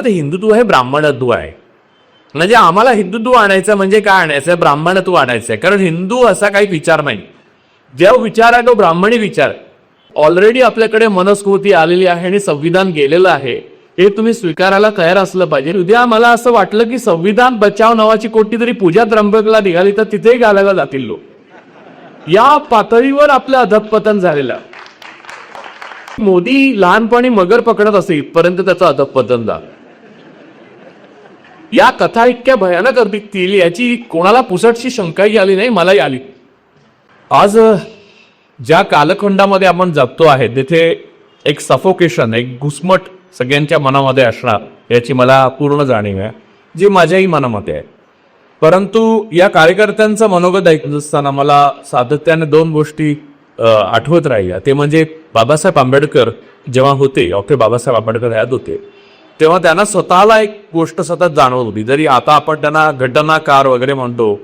मुळात हिंदुत्व हे ब्राह्मणत्व आहे. म्हणजे आम्हाला हिंदुत्व आणायचं म्हणजे काय आणायचं, ब्राह्मणत्व आणायचं आहे. कारण हिंदू असा काही विचार नाही, जो विचार आहे तो ब्राह्मणी विचार. ऑलरेडी आपल्याकडे मनस्मृती आलेली आहे आणि संविधान गेलेलं आहे, हे तुम्ही स्वीकारायला तयार असलं पाहिजे. उद्या मला असं वाटलं की संविधान बचाव नावाची कोणती तरी पूजा त्र्यंबकला निघाली तर तिथेही घालायला जातील लोक. या पातळीवर आपलं अधःपतन झालेलं. मोदी लहानपणी मगर पकडत असे इथपर्यंत त्याचं अधःपतन झालं. या कथा इतक्या भयानक असतील याची कोणाला पुसटशी शंकाही आली नाही, मलाही आली. आज ज्या कालखंडामध्ये आपण जगतो आहे तिथे एक सफोकेशन, एक घुसमट सगळ्यांच्या मनामध्ये असणार याची मला पूर्ण जाणीव आहे, जी माझ्याही मनामध्ये आहे. परंतु या कार्यकर्त्यांचं मनोगत ऐकत असताना मला सातत्याने दोन गोष्टी आठवत राहिल्या. ते म्हणजे बाबासाहेब आंबेडकर जेव्हा होते, डॉक्टर बाबासाहेब आंबेडकर ह्यात होते, तेव्हा त्यांना स्वतःला एक गोष्ट सतत जाणवत होती. जरी आता आपण त्यांना घटनाकार वगैरे म्हणतो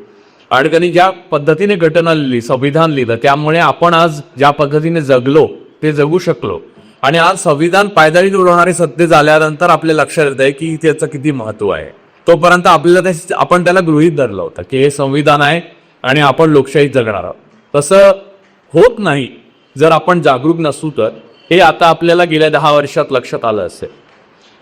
आणि त्यांनी ज्या पद्धतीने घटना लिहिली, संविधान लिहिलं, त्यामुळे आपण आज ज्या पद्धतीने जगलो ते जगू शकलो. आणि आज संविधान पायदळी उडवणारे सत्ते झाल्यानंतर आपल्या लक्षात येत आहे की त्याचं किती महत्व आहे. तोपर्यंत आपल्याला आपण त्याला गृहीत धरलं होतं की हे संविधान आहे आणि आपण लोकशाही जगणार आहोत. तसं होत नाही जर आपण जागरूक नसू तर. हे आता आपल्याला गेल्या 10 वर्षात लक्षात आलं असेल.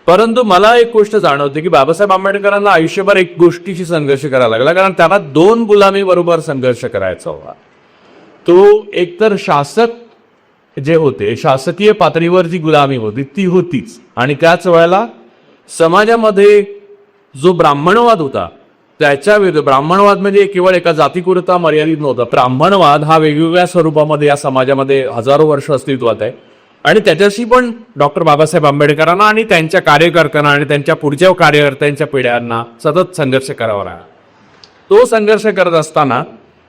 परंतु मला एक गोष्ट जाणवते की बाबासाहेब आंबेडकरांना आयुष्यभर एक गोष्टीशी संघर्ष करायला लागला, कारण त्यांना 2 गुलामी बरोबर संघर्ष करायचा होता. तो एकतर शासक जे होते, शासकीय पातळीवर जी गुलामी होती ती होतीच, आणि त्याच वेळेला समाजामध्ये जो ब्राह्मणवाद होता त्याच्या विरुद्ध, ब्राह्मणवाद म्हणजे केवळ एका जातीपुरता मर्यादित नव्हता. ब्राह्मणवाद हा वेगवेगळ्या स्वरूपामध्ये या समाजामध्ये हजारो वर्ष अस्तित्वात आहे. आणि त्याच्याशी पण डॉक्टर बाबासाहेब आंबेडकरांना आणि त्यांच्या कार्यकर्त्यांना आणि त्यांच्या पुढच्या कार्यकर्त्यांच्या पिढ्यांना सतत संघर्ष करावा लागला. तो संघर्ष करत असताना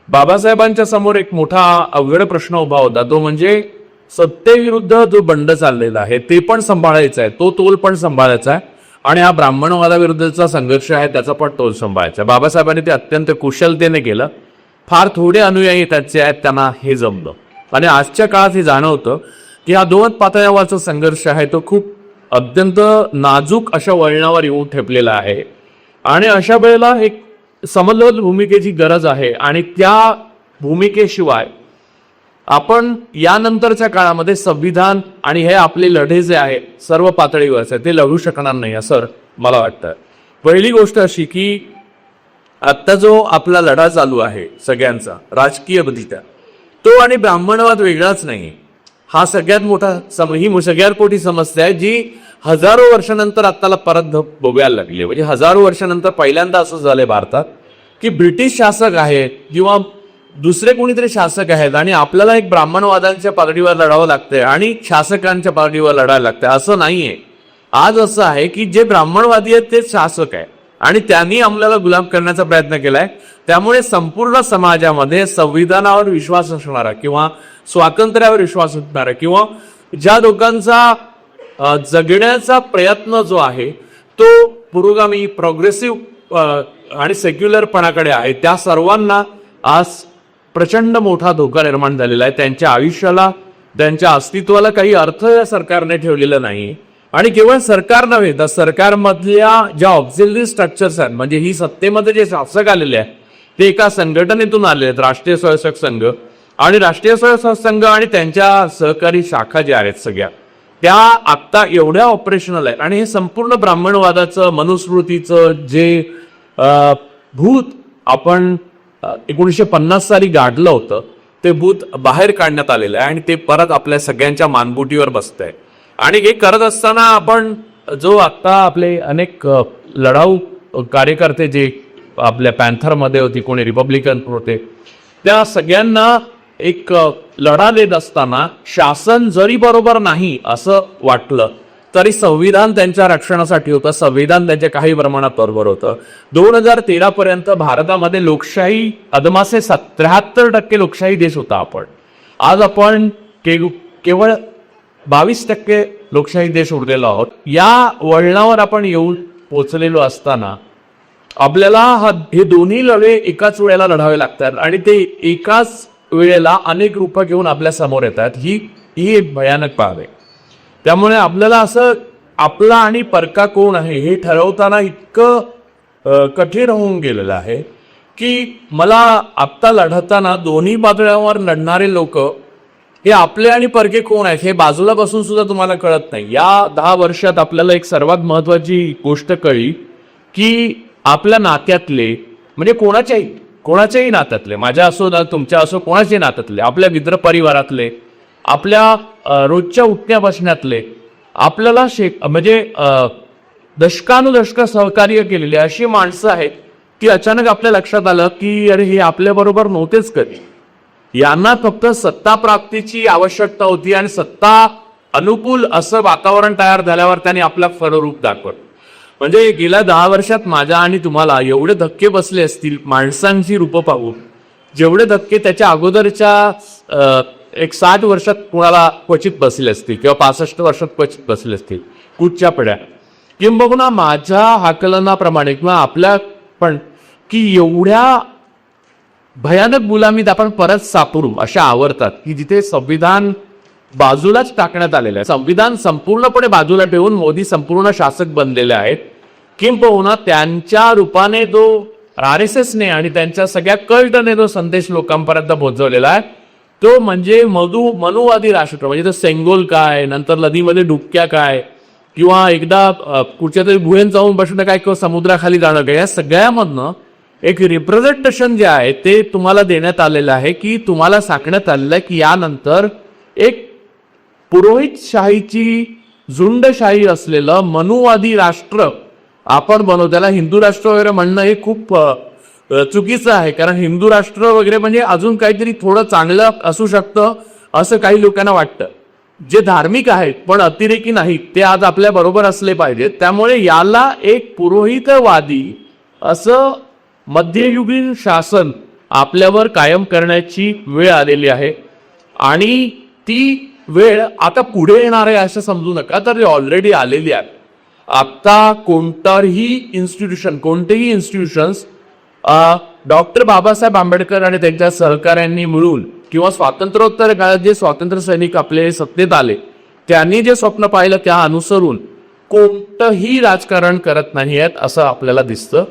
बाबासाहेबांच्या समोर एक मोठा अवघड प्रश्न उभा होता. तो म्हणजे सत्तेविरुद्ध जो बंड चाललेला आहे ते पण सांभाळायचा आहे, तो तोल पण सांभाळायचा आहे, आणि हा ब्राह्मणवादाविरुद्धचा संघर्ष आहे त्याचा पण तोल सांभाळायचा. बाबासाहेबांनी ते अत्यंत कुशलतेने केलं. फार थोडे अनुयायी त्याचे आहेत, त्यांना हे जमलं. आणि आजच्या काळात हे जाणवतं की हा 2 पातळ्यावरचा संघर्ष आहे तो खूप अत्यंत नाजूक अशा वळणावर येऊन ठेपलेला आहे. आणि अशा वेळेला एक समन्वय भूमिकेची गरज आहे. आणि त्या भूमिकेशिवाय आपण यानंतरच्या काळामध्ये संविधान आणि हे आपले लढे जे आहे सर्व पातळीवरचे ते लढू शकणार नाही असं मला वाटतं. पहिली गोष्ट अशी की आत्ता जो आपला लढा चालू आहे सगळ्यांचा राजकीय बदीचा, तो आणि ब्राह्मणवाद वेगळाच नाही. हा सगळ्यात मोठा ही सगळ्यात मोठी समस्या आहे जी हजारो वर्षानंतर आत्ताला परत भोगायला लागली. म्हणजे हजारो वर्षानंतर पहिल्यांदा असं झालंय भारतात की ब्रिटिश शासक आहेत किंवा दुसरे कोणीतरी शासक आहेत आणि आपल्याला एक ब्राह्मणवादांच्या पातळीवर लढावं लागतंय आणि शासकांच्या पातळीवर लढायला लागतंय. असं नाहीये. आज असं आहे की जे ब्राह्मणवादी आहेत तेच शासक आहे आणि त्यांनी आपल्याला गुलाम करण्याचा प्रयत्न केलाय. त्यामुळे संपूर्ण समाजामध्ये संविधानावर विश्वास असणारा किंवा स्वातंत्र्यावर विश्वास असणारा किंवा ज्या लोकांचा जगण्याचा प्रयत्न जो आहे तो पुरोगामी, प्रोग्रेसिव्ह आणि सेक्युलरपणाकडे आहे, त्या सर्वांना आज प्रचंड मोठा धोका निर्माण झालेला आहे. त्यांच्या आयुष्याला, त्यांच्या अस्तित्वाला काही अर्थ या सरकारने ठेवलेला नाही. आणि केवळ सरकार नव्हे तर सरकारमधल्या ज्या ऑक्झिलरी स्ट्रक्चर्स आहेत, म्हणजे ही सत्तेमध्ये जे शासक आलेले आहेत ते एका संघटनेतून आलेले आहेत, राष्ट्रीय स्वयंसेवक संघ. आणि राष्ट्रीय स्वयंसेवक संघ आणि त्यांच्या सहकारी शाखा ज्या आहेत सगळ्या, त्या आत्ता एवढ्या ऑपरेशनल आहेत. आणि हे संपूर्ण ब्राह्मणवादाचं, मनुस्मृतीचं जे भूत आपण 1950 साली गाडलं होतं ते भूत बाहेर काढण्यात आलेलं आहे आणि ते परत आपल्या सगळ्यांच्या मानबुटीवर बसतंय. आणि हे करत असताना आपण जो आत्ता आपले अनेक लढाऊ कार्यकर्ते जे आपल्या पॅन्थरमध्ये होते, कोणी रिपब्लिकन होते, त्या सगळ्यांना एक लढा देत असताना शासन जरी बरोबर नाही असं वाटलं तरी संविधान त्यांच्या रक्षणासाठी होतं. संविधान त्यांच्या काही प्रमाणात बरोबर होतं. 2013 पर्यंत भारतामध्ये लोकशाही अदमासे 73% लोकशाही देश होता आपण. आज आपण केवळ 22% लोकशाही देश उरलेलो आहोत. या वळणावर आपण येऊन पोचलेलो असताना आपल्याला हे दोन्ही लढे एकाच वेळेला लढावे लागतात आणि ते एकाच वेळेला अनेक रूपं घेऊन आपल्या समोर येतात. ही एक भयानक बाब आहे. त्यामुळे आपल्याला असं आपला आणि परका कोण आहे हे ठरवताना इतकं कठीण होऊन गेलेलं आहे की मला आत्ता लढताना दोन्ही बाजूवर लढणारे लोक हे आपले आणि परके कोण आहेत हे बाजूला बसून सुद्धा तुम्हाला कळत नाही. या 10 वर्षात आपल्याला एक सर्वात महत्वाची गोष्ट कळली की आपल्या नात्यातले म्हणजे कोणाच्याही नात्यातले, माझ्या असो ना तुमच्या असो, कोणाच्याही नात्यातले, आपल्या मित्र परिवारातले, आपल्या रोजच्या उठण्या बसण्यातले, आपल्याला म्हणजे दशकानुदशक सहकार्य केलेले अशी माणसं आहेत की अचानक आपल्या लक्षात आलं की अरे हे आपल्या बरोबर नव्हतेच कधी. यांना फक्त सत्ता प्राप्तीची आवश्यकता होती आणि सत्ता अनुकूल असं वातावरण तयार झाल्यावर त्यांनी आपला खरं रूप दाखवलं. म्हणजे गेल्या 10 वर्षात माझ्या आणि तुम्हाला एवढे धक्के बसले असतील माणसांची रूपं पाहून, जेवढे धक्के त्याच्या अगोदरच्या एक 60 वर्षात कुणाला क्वचित बसले असतील किंवा 65 वर्षात क्वचित बसले असतील कुठच्या पड्या, किंबहुना माझ्या आकलनाप्रमाणे किंवा आपल्या पण की एवढ्या भयानक गुलामीत आपण परत सापडू अशा आवरतात की जिथे संविधान बाजूलाच टाकण्यात आलेलं आहे. संविधान संपूर्णपणे बाजूला ठेवून मोदी संपूर्ण शासक बनलेले आहेत. किंबहुना त्यांच्या रूपाने जो RSSने आणि त्यांच्या सगळ्या कल्टने जो संदेश लोकांपर्यंत पोहोचवलेला आहे तो म्हणजे मनुवादी राष्ट्र. म्हणजे तो सेंगोल काय, नंतर नदीमध्ये डुबक्या काय, किंवा एकदा कुठच्या तरी गुहेत जाऊन बसणं काय किंवा समुद्राखाली जाणं काय, या सगळ्यामधनं एक रिप्रेझेंटेशन जे आहे ते तुम्हाला देण्यात आलेलं आहे की तुम्हाला सांगण्यात आलेलं आहे की यानंतर एक पुरोहितशाहीची झुंडशाही असलेलं मनुवादी राष्ट्र आपण बनवू. त्याला हिंदू राष्ट्र वगैरे म्हणणं हे खूप चुकीचं आहे, कारण हिंदू राष्ट्र वगैरे म्हणजे अजून काहीतरी थोडं चांगलं असू शकतं असं काही लोकांना वाटतं. जे धार्मिक आहेत पण अतिरेकी नाहीत ते आज आपल्या बरोबर असले पाहिजेत. त्यामुळे याला एक पुरोहितवादी असं मध्ययुगीन शासन आपल्यावर कायम करण्याची वेळ आलेली आहे आणि ती वेळ आता पुढे येणार आहे असं समजू नका, तर ती ऑलरेडी आलेली आहे. आता कोणतेही इन्स्टिट्यूशन्स डॉक्टर बाबासाहेब आंबेडकर आणि त्यांच्या सहकाऱ्यांनी मिळून किंवा स्वातंत्र्योत्तर काळात जे स्वातंत्र्य सैनिक आपले सत्तेत आले त्यांनी जे स्वप्न पाहिलं त्या अनुसरून कोणतंही राजकारण करत नाही आहेत असं आपल्याला दिसतं.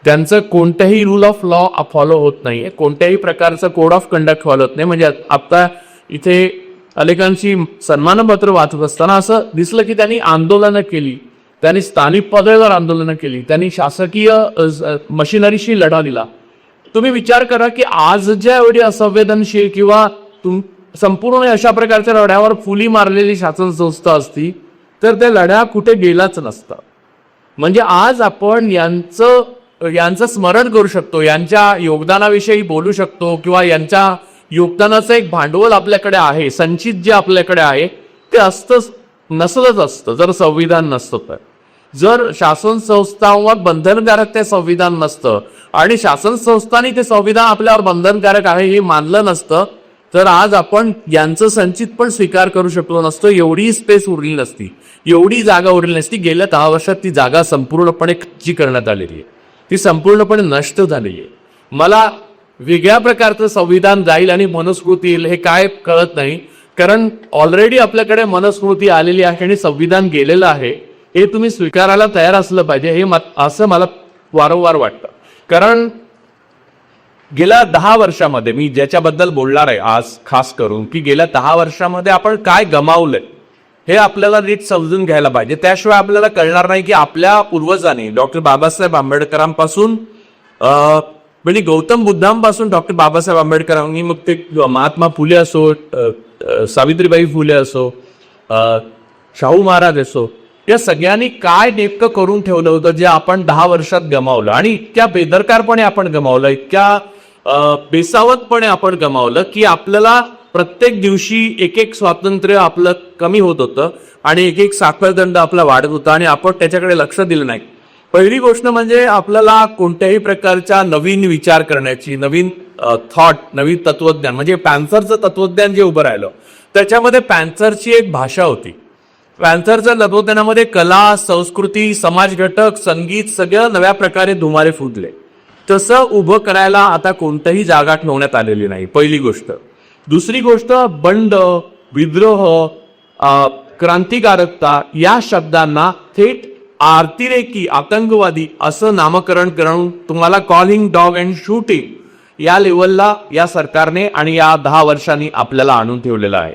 त्यांचं कोणत्याही रूल ऑफ लॉ फॉलो होत नाहीये, कोणत्याही प्रकारचं कोड ऑफ कंडक्ट फॉलो होत नाही. म्हणजे आता इथे अनेकांची सन्मानपत्र वाचत असताना असं दिसलं की त्यांनी आंदोलनं केली, त्यांनी स्थानिक पातळीवर आंदोलनं केली, त्यांनी शासकीय मशिनरीशी लढा दिला. तुम्ही विचार करा की आज ज्या एवढी असंवेदनशील किंवा संपूर्ण अशा प्रकारच्या लढ्यावर फुली मारलेली शासन संस्था असती तर त्या लढ्या कुठे गेलाच नसता. म्हणजे आज आपण यांचं स्मरण करू शकतो, यांच्या योगदानाविषयी बोलू शकतो किंवा यांच्या योगदानाचं एक भांडवल आपल्याकडे आहे, संचित जे आपल्याकडे आहे ते नसलंच असतं जर संविधान नसतं. तर जर शासन संस्थांवर बंधनकारक ते संविधान नसतं आणि शासन संस्थांनी ते संविधान आपल्यावर बंधनकारक आहे हे मानलं नसतं तर आज आपण यांचं संचित पण स्वीकार करू शकलो नसतो. एवढी स्पेस उरली नसती, एवढी जागा उरली नसती. गेल्या 10 वर्षात ती जागा संपूर्णपणे कच्ची करण्यात आलेली आहे, ती संपूर्णपणे नष्ट झालेली आहे. मला वेगळ्या प्रकारचं संविधान जाईल आणि मनुस्मृती येईल हे काय कळत नाही, कारण ऑलरेडी आपल्याकडे मनुस्मृती आलेली आहे आणि संविधान गेलेलं आहे हे तुम्ही स्वीकारायला तयार असलं पाहिजे. हे असं मला वारंवार वाटतं. कारण गेल्या 10 वर्षामध्ये मी ज्याच्याबद्दल बोलणार आहे आज खास करून की गेल्या 10 वर्षामध्ये आपण काय गमावलंय हे आपल्याला नीट समजून घ्यायला पाहिजे. त्याशिवाय आपल्याला कळणार नाही की आपल्या पूर्वजांनी डॉक्टर बाबासाहेब आंबेडकरांपासून म्हणजे गौतम बुद्धांपासून डॉक्टर बाबासाहेब आंबेडकरांनी, मग ते महात्मा फुले असो, सावित्रीबाई फुले असो, शाहू महाराज असो, या सगळ्यांनी काय नेमकं करून ठेवलं होतं जे आपण 10 वर्षात गमावलं आणि इतक्या बेदरकारपणे आपण गमावलं, इतक्या बेसावतपणे आपण गमावलं की आपल्याला प्रत्येक दिवशी एक स्वातंत्र्य आपलं कमी होत होतं आणि एक साखळदंड आपला वाढत होता आणि आपण त्याच्याकडे लक्ष दिलं नाही. पहिली गोष्ट म्हणजे आपल्याला कोणत्याही प्रकारच्या नवीन विचार करण्याची, नवीन थॉट, नवीन तत्वज्ञान, म्हणजे पॅन्थरचं तत्वज्ञान जे उभं राहिलं त्याच्यामध्ये पॅन्थरची एक भाषा होती. पॅन्थरच्या तत्वज्ञानामध्ये कला, संस्कृती, समाज घटक, संगीत सगळं नव्या प्रकारे धुमारे फुटले. तसं उभं करायला आता कोणतीही जागा ठेवण्यात आलेली नाही, पहिली गोष्ट. दुसरी गोष्ट, बंड, विद्रोह, क्रांतिकारकता या शब्दांना थेट आर्तिरेकी आतंकवादी असं नामकरण करून तुम्हाला कॉलिंग डॉग अँड शूटिंग या लेवलला या सरकारने आणि या 10 वर्षांनी आपल्याला आणून ठेवलेलं आहे.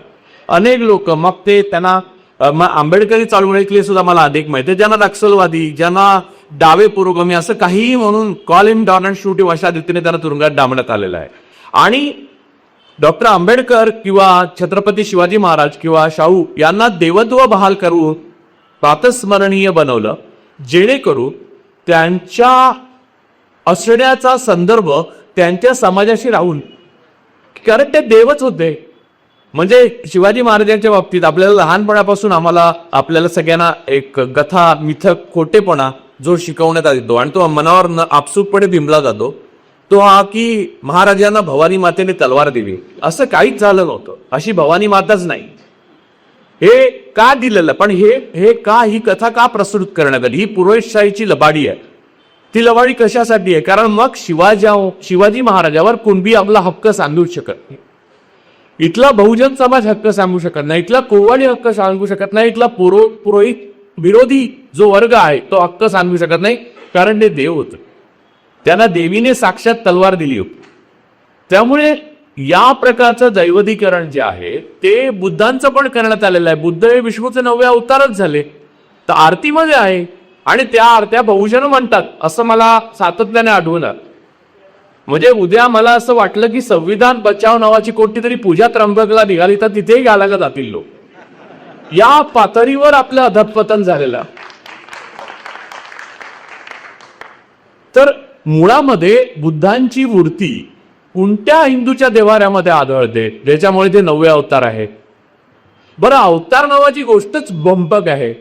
अनेक लोक मग ते त्यांना आंबेडकरी चळवळीतले सुद्धा मला अधिक माहिती आहे, ज्यांना नक्षलवादी, ज्यांना डावे पुरोगामी असं काहीही म्हणून कॉलिंग डॉग अँड शूटिंग अशा रीतीने त्यांना तुरुंगात डांबण्यात आलेलं आहे. आणि डॉक्टर आंबेडकर किंवा छत्रपती शिवाजी महाराज किंवा शाहू यांना देवत्व बहाल करून प्रातस्मरणीय बनवलं, जेणेकरून त्यांच्या असण्याचा संदर्भ त्यांच्या समाजाशी राहून, कारण ते देवच होते. म्हणजे शिवाजी महाराजांच्या बाबतीत आपल्याला लहानपणापासून आपल्याला सगळ्यांना एक कथा मिथक खोटेपणा जो शिकवण्यात येतो आणि तो मनावर आपसूकपणे बिंबला जातो, तो हा की महाराजांना भवानी मातेने तलवार दिली. असं काहीच झालं नव्हतं, अशी भवानी माताच नाही. हे का दिलेलं, पण हे का ही कथा का प्रस्तुत करण्यात आली? ही पुरोहितशाहीची लबाडी आहे. ती लबाडी कशासाठी आहे? कारण मग शिवाजी महाराजावर कुणबी आपला हक्क सांगू शकत नाही, इथला बहुजन समाज हक्क सांगू शकत नाही, इथला कोवाडी हक्क सांगू शकत नाही, इथला पुरोहित विरोधी जो वर्ग आहे तो हक्क सांगू शकत नाही, कारण ते देव होते. त्यांना देवीने साक्षात तलवार दिली होती. त्यामुळे या प्रकारचं दैवदीकरण जे आहे ते बुद्धांचं पण करण्यात आलेलं आहे. बुद्ध हे विष्णूचे 9वे अवतारच झाले, तर आरतीमध्ये आहे आणि त्या आरत्या बहुजन म्हणतात असं मला सातत्याने आढळलं. म्हणजे उद्या मला असं वाटलं की संविधान बचाव नावाची कोणती तरी पूजा त्र्यंबकला निघाली तर तिथेही घालायला जातील लोक. या पातळीवर आपलं अधःपतन झालेलं. तर मुळामध्ये बुद्धांची मूर्ती कोणत्या हिंदूच्या देवाऱ्यामध्ये आढळते ज्याच्यामुळे ते 9वे अवतार आहे? बरं, अवतार नावाची गोष्टच बंपक आहे,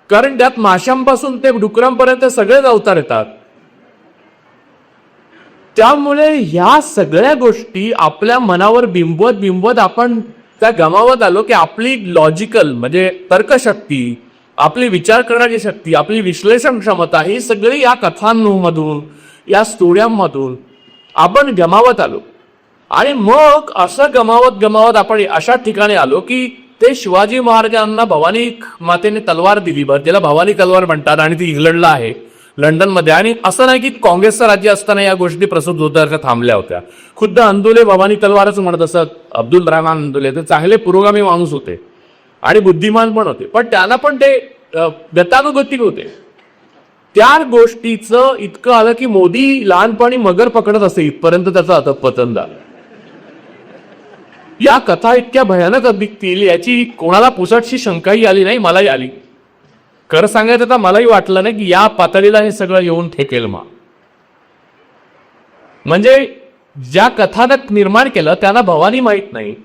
कारण त्यात माशांपासून ते डुकरांपर्यंत सगळेच अवतार येतात. त्यामुळे ह्या सगळ्या गोष्टी आपल्या मनावर बिंबवत आपण त्या गमावत आलो की आपली लॉजिकल म्हणजे तर्कशक्ती, आपली विचार करण्याची शक्ती, आपली विश्लेषण क्षमता ही सगळी या कथांमधून, या स्टोऱ्यांमधून आपण गमावत आलो. आणि मग असं गमावत आपण अशा ठिकाणी आलो की ते शिवाजी महाराजांना भवानी मातेने तलवार दिली, बरं त्याला भवानी तलवार म्हणतात आणि ती इंग्लंडला आहे, लंडनमध्ये. आणि असं नाही की काँग्रेसचं राज्य असताना या गोष्टी प्रसूत होत्या, थांबल्या होत्या. खुद्द अंदुले भवानी तलवारच म्हणत असत. अब्दुल रहमान अंदुले ते चांगले पुरोगामी माणूस होते आणि बुद्धिमान पण होते, पण त्यांना पण ते गतानुगतिक होते. त्या गोष्टीचं इतकं आलं की मोदी लहानपणी मगर पकडत असे इथपर्यंत त्याचं अधःपतन झालं. या कथा इतक्या भयानक दिसतील याची कोणाला पुसटशी शंकाही आली नाही, मलाही आली. खरं सांगायचं तर मलाही वाटलं नाही की या पातळीला हे सगळं येऊन ठेकेल. म्हणजे ज्या कथानक निर्माण केलं त्यांना भवानी माहीत नाही,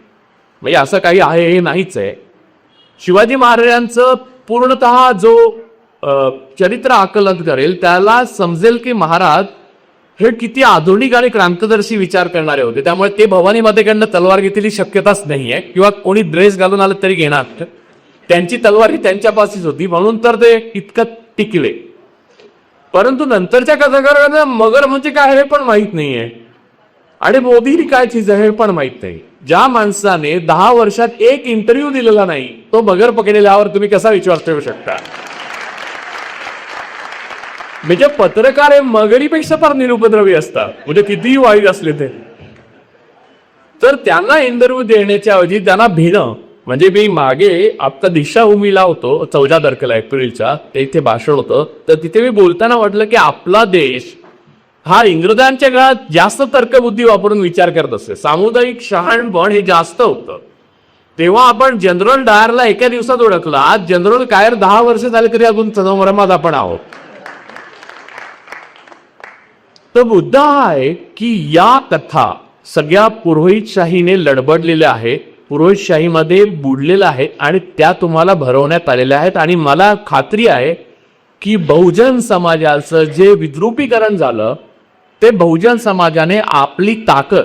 म्हणजे असं काही आहे हे नाहीच आहे. शिवाजी महाराजांचं पूर्णतः जो चरित्र आकलन करेल त्याला समजेल की महाराज हे किती आधुनिक आणि क्रांतदर्शी विचार करणारे होते. त्यामुळे ते भवानी मातेकडनं तलवार घेतलेली शक्यताच नाहीये, किंवा कोणी ड्रेस घालून आलं तरी घेणार. त्यांची तलवार ही त्यांच्यापाशीच होती म्हणून तर ते इतकं टिकले. परंतु नंतरच्या कथाकारांना मगर म्हणजे काय हे पण माहित नाहीये आणि मोदी काय चीज आहे हे पण माहित नाही. ज्या माणसाने 10 वर्षात एक इंटरव्ह्यू दिलेला नाही तो मगर पकडलेल्यावर तुम्ही कसा विश्वास ठेवू शकता? म्हणजे पत्रकार हे मगरीपेक्षा फार निरुपद्रवी असतात, म्हणजे कितीही वाईट असले ते. तर त्यांना इंटरव्ह्यू देण्याच्या ऐवजी त्यांना भिणं, म्हणजे मी मागे आता दीक्षाभूमीला होतो 14 तारखेला एप्रिलच्या, ते इथे भाषण होतं, तर तिथे मी बोलताना म्हटलं की आपला देश हा इंग्रजांच्या काळात जास्त तर्कबुद्धी वापरून विचार करत असे, सामुदायिक शहाणपण हे जास्त होतं. तेव्हा आपण जनरल डायरला एका दिवसात ओळखला. आज जनरल कायर 10 वर्ष झाले तरी अजून संभ्रमात आपण आहोत. तर मुद्दा हा आहे की या कथा सगळ्या पुरोहितशाहीने लडबडलेल्या आहेत, पुरोहितशाहीमध्ये बुडलेल्या आहेत आणि त्या तुम्हाला भरवण्यात आलेल्या आहेत. आणि मला खात्री आहे की बहुजन समाजाचं जे विद्रुपीकरण झालं ते बहुजन समाजाने आपली ताकद,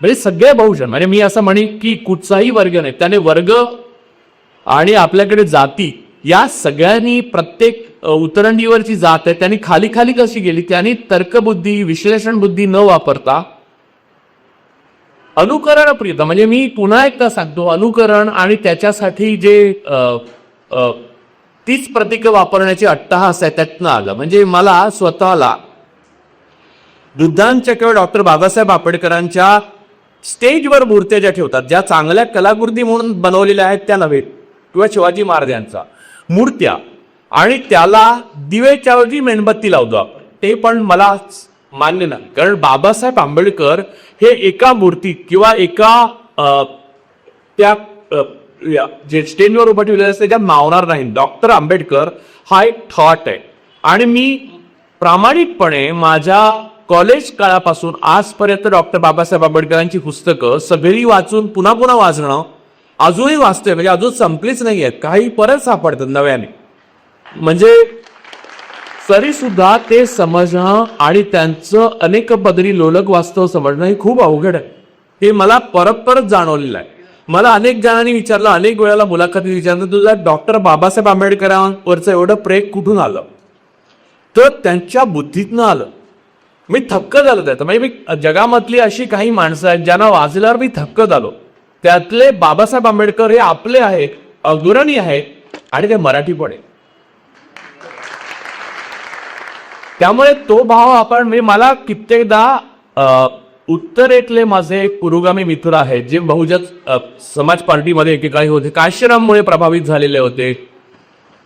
म्हणजे सगळे बहुजन, म्हणजे मी असं म्हणेन की कुठचाही वर्ग नाही, त्याने वर्ग आणि आपल्याकडे जाती या सगळ्यांनी, प्रत्येक उतरंडीवरची जात आहे त्यांनी खाली खाली कशी गेली, त्यांनी तर्कबुद्धी विश्लेषण बुद्धी न वापरता अनुकरण प्रियता म्हणजे मी पुन्हा एकदा सांगतो, अनुकरण आणि त्याच्यासाठी जे तीच प्रतीकं वापरण्याची अट्टहास आहे त्यातनं आलं. म्हणजे मला स्वतःला बुद्धांच्या किंवा डॉक्टर बाबासाहेब आंबेडकरांच्या स्टेजवर मूर्त्या ज्या ठेवतात, ज्या चांगल्या कलाकृती म्हणून बनवलेल्या आहेत त्या नव्हे, किंवा शिवाजी महाराजांचा मूर्त्या, आणि त्याला दिवेच्या ऐवजी मेणबत्ती लावतो आपण, ते पण मला मान्य नाही. कारण बाबासाहेब आंबेडकर हे एका मूर्तीत किंवा एका त्या जे स्टेजवर उभं ठेवलेलं असते त्यात मावणार नाही. डॉक्टर आंबेडकर हा एक थॉट आहे. आणि मी प्रामाणिकपणे माझ्या कॉलेज काळापासून आजपर्यंत डॉक्टर बाबासाहेब आंबेडकरांची पुस्तकं सगळी वाचून पुन्हा पुन्हा वाचणं अजूनही वाचतोय. म्हणजे अजून संपलीच नाही आहेत, काही परत सापडतात नव्याने. म्हणजे तरी सुद्धा ते समजणं आणि त्यांचं अनेक पदरी लोलक वास्तव समजणं हे खूप अवघड आहे. हे मला परत परत जाणवलेलं आहे. मला अनेक जणांनी विचारलं, अनेक वेळेला मुलाखतीत विचारलं, तुला डॉक्टर बाबासाहेब आंबेडकरांवरचं एवढं प्रेम कुठून आलं? तर त्यांच्या बुद्धीतनं आलं. मी थक्क झालो त्याचं. म्हणजे मी जगामधली अशी काही माणसं आहेत ज्यांना वाचल्यावर मी थक्क झालो. त्यातले बाबासाहेब आंबेडकर हे आपले आहेत, अग्रणी आहेत, आणि ते मराठी पण आहे. त्यामुळे तो भाव आपण, मला कित्येकदा उत्तरेतले माझे एक पुरोगामी मित्र आहेत जे बहुजन समाज पार्टीमध्ये एकेकाळी होते, काशीराममुळे प्रभावित झालेले होते.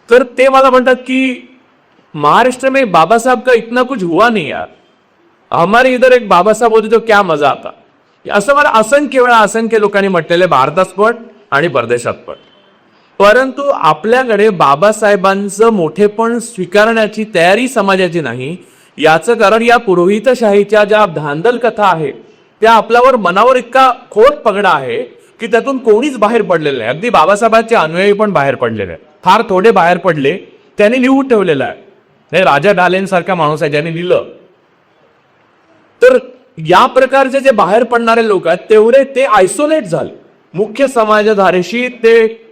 तर ते मला म्हणतात की महाराष्ट्र में बाबा साहब का इतना कुछ हुआ नहीं यार, हमारे इधर एक बाबा साहब होते तो क्या मजा आता. असं मला असंख्य वेळा असंख्य लोकांनी म्हटलेलं आहे, भारतात पण आणि परदेशात पण. परंतु आपल्याकडे बाबासाहेबांचं मोठेपण स्वीकारण्याची तयारी समाजाची नाही. याचं कारण या पुरोहितशाहीच्या ज्या धांदल कथा आहेत त्या आपल्यावर मनावर इतका खोट पगडा आहे की त्यातून कोणीच बाहेर पडलेलं नाही. अगदी बाबासाहेबांचे अनुयायी पण बाहेर पडलेले आहेत, फार थोडे बाहेर पडले. त्यांनी लिहून ठेवलेलं आहे. राजा डालेंसारखा माणूस आहे ज्याने लिहिलं. तर या प्रकारचे जे बाहेर पडणारे लोक आहेत तेवढे ते आयसोलेट झाले, मुख्य समाजधारेशी ते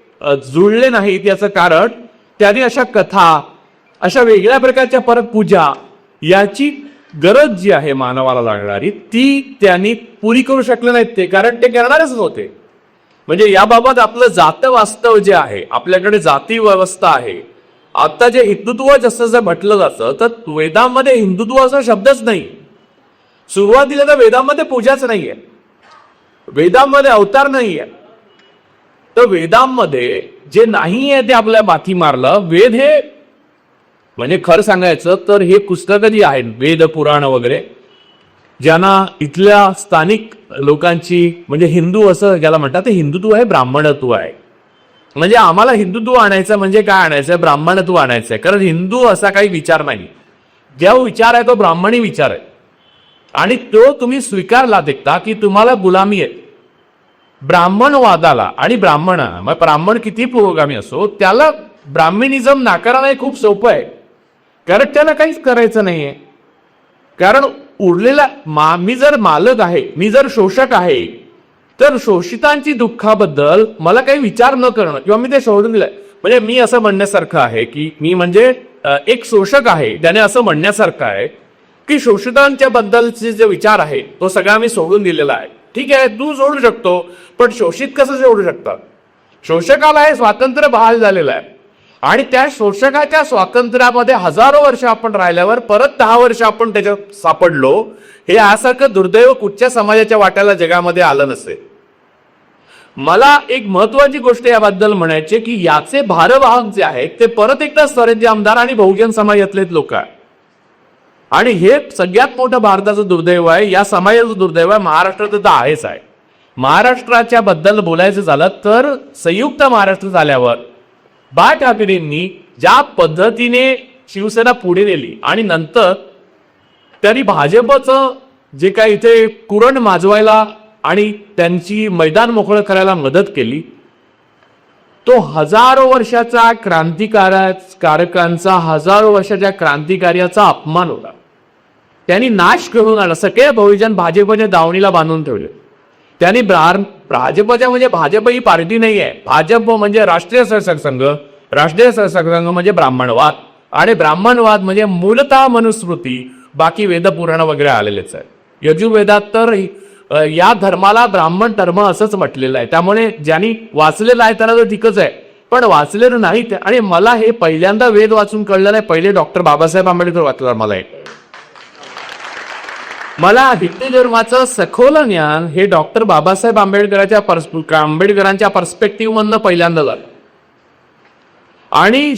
जुळले नाहीत. याचं कारण त्यांनी अशा कथा, अशा वेगळ्या प्रकारच्या परत पूजा, याची गरज जी आहे मानवाला लागणारी ती त्यांनी पुरी करू शकले नाहीत. ते कारण ते करणारच नव्हते. म्हणजे याबाबत आपलं जात वास्तव जे आहे, आपल्याकडे जाती व्यवस्था आहे. आता जे हिंदुत्व जसं म्हटलं जातं तर वेदांमध्ये हिंदुत्व असा शब्दच नाही. सुरुवातीला तर वेदांमध्ये पूजाच नाहीये, वेदांमध्ये अवतार नाहीये. तर वेदांमध्ये जे नाही आहे ते आपल्या माथी मारलं. वेद हे म्हणजे खरं सांगायचं तर हे पुस्तकं जी आहेत, वेद पुराण वगैरे, ज्यांना इथल्या स्थानिक लोकांची म्हणजे हिंदू असं ज्याला म्हणतात ते हिंदुत्व आहे, ब्राह्मणत्व आहे. म्हणजे आम्हाला हिंदुत्व आणायचं म्हणजे काय आणायचं, ब्राह्मणत्व आणायचं आहे. कारण हिंदू असा काही विचार नाही. जो विचार आहे तो ब्राह्मणी विचार आहे आणि तो तुम्ही स्वीकारला देखता की तुम्हाला गुलामी आहे. ब्राह्मणवादाला आणि ब्राह्मण किती पुरोगामी असो त्याला ब्राह्मणिझम नाकारणं खूप सोपं आहे. कारण त्याला काहीच करायचं नाहीये. कारण उरलेला मी जर मालक आहे, मी जर शोषक आहे, तर शोषितांची दुःखाबद्दल मला काही विचार न करणं किंवा मी ते सोडून दिलंय. म्हणजे मी असं म्हणण्यासारखं आहे की मी म्हणजे एक शोषक आहे, त्याने असं म्हणण्यासारखं आहे की शोषितांच्या बद्दलचे जे विचार आहे तो सगळा मी सोडून दिलेला आहे. ठीक आहे, तू सोडू शकतो, पण शोषित कसं सोडू शकतात? शोषकाला हे स्वातंत्र्य बहाल झालेलं आहे आणि त्या शोषकाच्या स्वातंत्र्यामध्ये हजारो वर्ष आपण राहिल्यावर परत 10 वर्ष आपण त्याच्यात सापडलो. हे यासारखं दुर्दैव कुठच्या समाजाच्या वाट्याला जगामध्ये आलं नसेल. मला एक महत्वाची गोष्ट याबद्दल म्हणायची की याचे भारवाहक जे आहेत ते परत एकदा स्वराज्य आमदार आणि बहुजन समाजातले लोक आहेत. आणि हे सगळ्यात मोठं भारताचं दुर्दैव आहे, या समाजाचं दुर्दैव आहे. महाराष्ट्रात तर आहेच आहे. महाराष्ट्राच्या बद्दल बोलायचं झालं तर संयुक्त महाराष्ट्र झाल्यावर बाळा ठाकरेंनी ज्या पद्धतीने शिवसेना पुढे नेली आणि नंतर त्यांनी भाजपचं जे काही इथे कुरण माजवायला आणि त्यांची मैदान मोकळं करायला मदत केली, तो हजारो वर्षाचा क्रांतिकारकांचा, हजारो वर्षाच्या क्रांतिकार्याचा अपमान होता. त्यांनी नाश करून आला. सगळे बहुजन भाजपच्या दावणीला बांधून ठेवले. त्यांनी भाजपच्या म्हणजे भाजप ही पार्टी नाही आहे. भाजप म्हणजे राष्ट्रीय सरसंघ संघ, राष्ट्रीय सरसंघ संघ म्हणजे ब्राह्मणवाद आणि ब्राह्मणवाद म्हणजे मूलतः मनुस्मृती, बाकी वेद पुराण वगैरे आलेलेच आहे. यजुर्वेदात तर या धर्माला ब्राह्मण धर्म असंच म्हटलेलं आहे. त्यामुळे ज्यांनी वाचलेलं आहे त्याला तर ठीकच आहे, पण वाचलेलं नाही. आणि मला हे पहिल्यांदा वेद वाचून कळलं नाही, पहिले डॉक्टर बाबासाहेब आंबेडकर वाचलं मला हिंदू धर्माचं सखोल ज्ञान हे डॉक्टर बाबासाहेब आंबेडकरांच्या पर्स्पेक्टिव्ह मधनं पहिल्यांदा झालं. आणि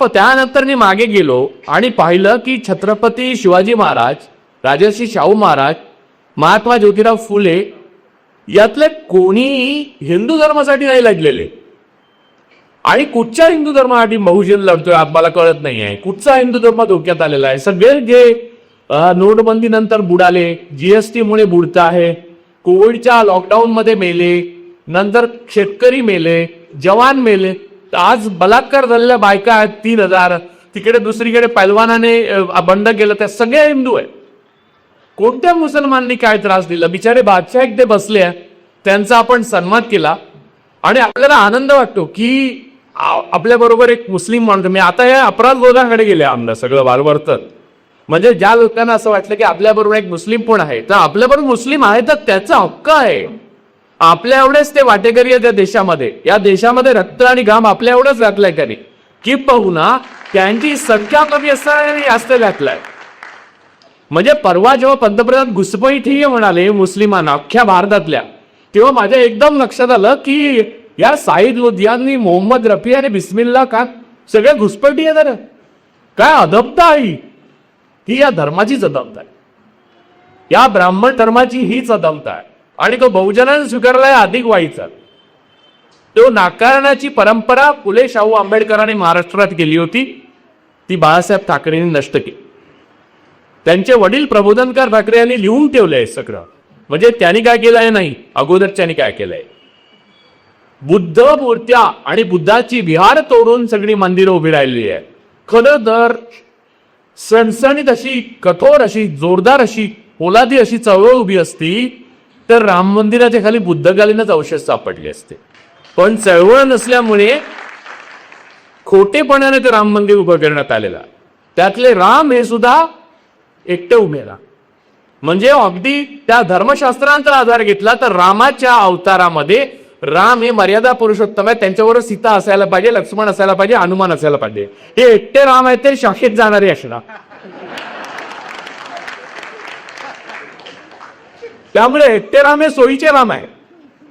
त्यानंतर मी मागे गेलो आणि पाहिलं की छत्रपती शिवाजी महाराज, राजर्षी शाहू महाराज, महात्मा ज्योतिराव फुले यातले कोणीही हिंदू धर्मासाठी नाही लढलेले. आणि कुठच्या हिंदू धर्मासाठी बहुजन लढतोय आम्हाला कळत नाहीये. कुठचा हिंदू धर्म धोक्यात आलेला आहे? सगळे जे नोटबंदी नंतर बुडाले, जीएसटी मुळे बुडत आहे, कोविडच्या लॉकडाऊन मध्ये मेले, नंतर शेतकरी मेले, जवान मेले, आज बलात्कार झालेल्या बायका आहेत 3000, तिकडे दुसरीकडे पैलवानाने बंड केलं, त्या सगळे हिंदू आहेत. कोणत्या मुसलमानांनी काय त्रास दिला? बिचारे बादशाह एकटे बसले, त्यांचा आपण सन्मान केला आणि आपल्याला आनंद वाटतो की आपल्या बरोबर एक मुस्लिम माणूस. मी आता या अपराध विरोधाकडे गेले आमनं सगळं वारवर्तन. म्हणजे ज्या लोकांना असं वाटलं की आपल्याबरोबर एक मुस्लिम पण आहे, तर आपल्याबरोबर मुस्लिम आहे तर त्याचा हक्क आहे. आपल्या एवढेच ते वाटेकरी आहे त्या देशामध्ये. या देशामध्ये रक्त आणि घाम आपल्या एवढंच घातलाय त्यांनी की पाहू ना, त्यांची संख्या कमी असताना जास्त घातलाय. म्हणजे परवा जेव्हा पंतप्रधान घुसपैठी म्हणाले मुस्लिमांना अख्ख्या भारतातल्या, तेव्हा माझ्या एकदम लक्षात आलं की या साईद लुधियानी, मोहम्मद रफी आणि बिस्मिल्ला खान सगळे घुसपैठी आहे. काय अदबता आहे ही, या धर्माचीच अदबता आहे, या ब्राह्मण धर्माची हीच अदबता आहे. आणि तो बहुजनाने स्वीकारलाय अधिक वाईचा. तो नाकारण्याची परंपरा फुले शाहू आंबेडकरांनी महाराष्ट्रात केली होती, ती बाळासाहेब ठाकरेंनी नष्ट केली. त्यांचे वडील प्रबोधनकार ठाकरे यांनी लिहून ठेवलंय सगळं. म्हणजे त्यांनी काय केलंय नाही, अगोदरच्यांनी काय केलंय. बुद्ध मूर्त्या आणि बुद्धाची विहार तोडून सगळी मंदिरं उभी राहिलेली आहेत. खरं तर सणसणीत अशी, कठोर अशी, जोरदार अशी, पोलादी अशी चळवळ उभी असती तर राम मंदिराच्या खाली बुद्धकालीनच अवशेष सापडले असते. पण चळवळ नसल्यामुळे खोटेपणाने ते राम मंदिर उभं करण्यात आलेलं. त्यातले राम हे सुद्धा एकटे उभे राहा. म्हणजे अगदी त्या धर्मशास्त्रांचा आधार घेतला तर रामाच्या अवतारामध्ये राम हे मर्यादा पुरुषोत्तम आहे. त्यांच्याबरोबर सीता असायला पाहिजे, लक्ष्मण असायला पाहिजे, हनुमान असायला पाहिजे. हे एकटे राम आहेत ते शाखेत जाणारे असणार. त्यामुळे एकटे राम हे सोयीचे राम आहे.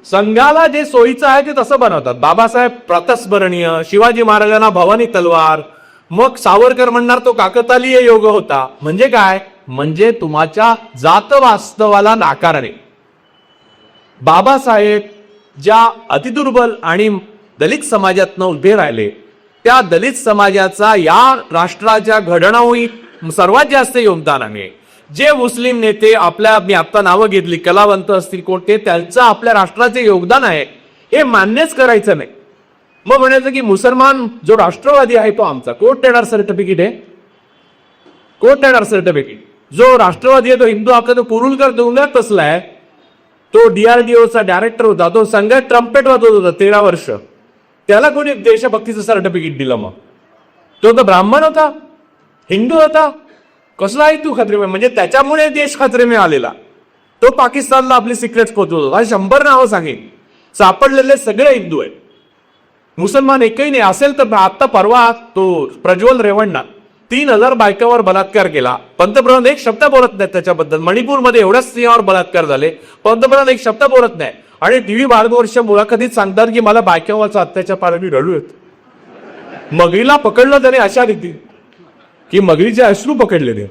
संघाला जे सोयीचं आहे ते तसं बनवतात. बाबासाहेब प्रातस्मरणीय, शिवाजी महाराजांना भवानी तलवार, मग सावरकर म्हणणार तो काकतालीय योग होता. म्हणजे काय? म्हणजे तुमच्या जात वास्तवाला नाकारणे. बाबासाहेब ज्या अतिदुर्बल आणि दलित समाजातनं उभे राहिले, त्या दलित समाजाचा या राष्ट्राच्या घडवणुकीत सर्वात जास्त योगदान आहे. जे मुस्लिम नेते आपल्या, मी आता नावं घेतली, कलावंत असतील कोणते, त्यांचं आपल्या राष्ट्राचे योगदान आहे हे मान्यच करायचं नाही. मग म्हणायचं की मुसलमान जो राष्ट्रवादी आहे तो आमचा कोर्ट टेडर सर्टिफिकेट आहे. कोर्ट टेडर सर्टिफिकेट जो राष्ट्रवादी आहे तो हिंदू हक्क, तो कुरुलकर दोंगल्यात तसला आहे. तो DRDOचा डायरेक्टर होता, तो संघात ट्रम्पेट वाजवत होता 13 वर्ष. त्याला कोणी देशभक्तीचं सर्टिफिकेट दिलं? मग तो तर ब्राह्मण होता, हिंदू होता. कसला आहे तू खत्रीमे? म्हणजे त्याच्यामुळे देश खत्रीमे आलेला. तो पाकिस्तानला आपली सिक्रेट्स पोहोचवत होता. 100 नावं सांगेन, सापडलेले सगळे हिंदू आहेत, मुसलमान एकही नाही. असेल तर आता परवा तो प्रज्वल रेवण्णा 3000 बायकावर बलात्कार केला. पंतप्रधान एक शब्द बोलत नाहीत त्याच्याबद्दल. मणिपूरमध्ये एवढ्याच स्त्रियांवर बलात्कार झाले, पंतप्रधान एक शब्द बोलत नाही. आणि TV भारतवर्ष मुलाखतीत सांगतात की मला बायकावरचा अत्याचार पाहिजे रडू येत. मगरीला पकडलं त्याने अशा रीती की मगरीचे अश्रू पकडले ते.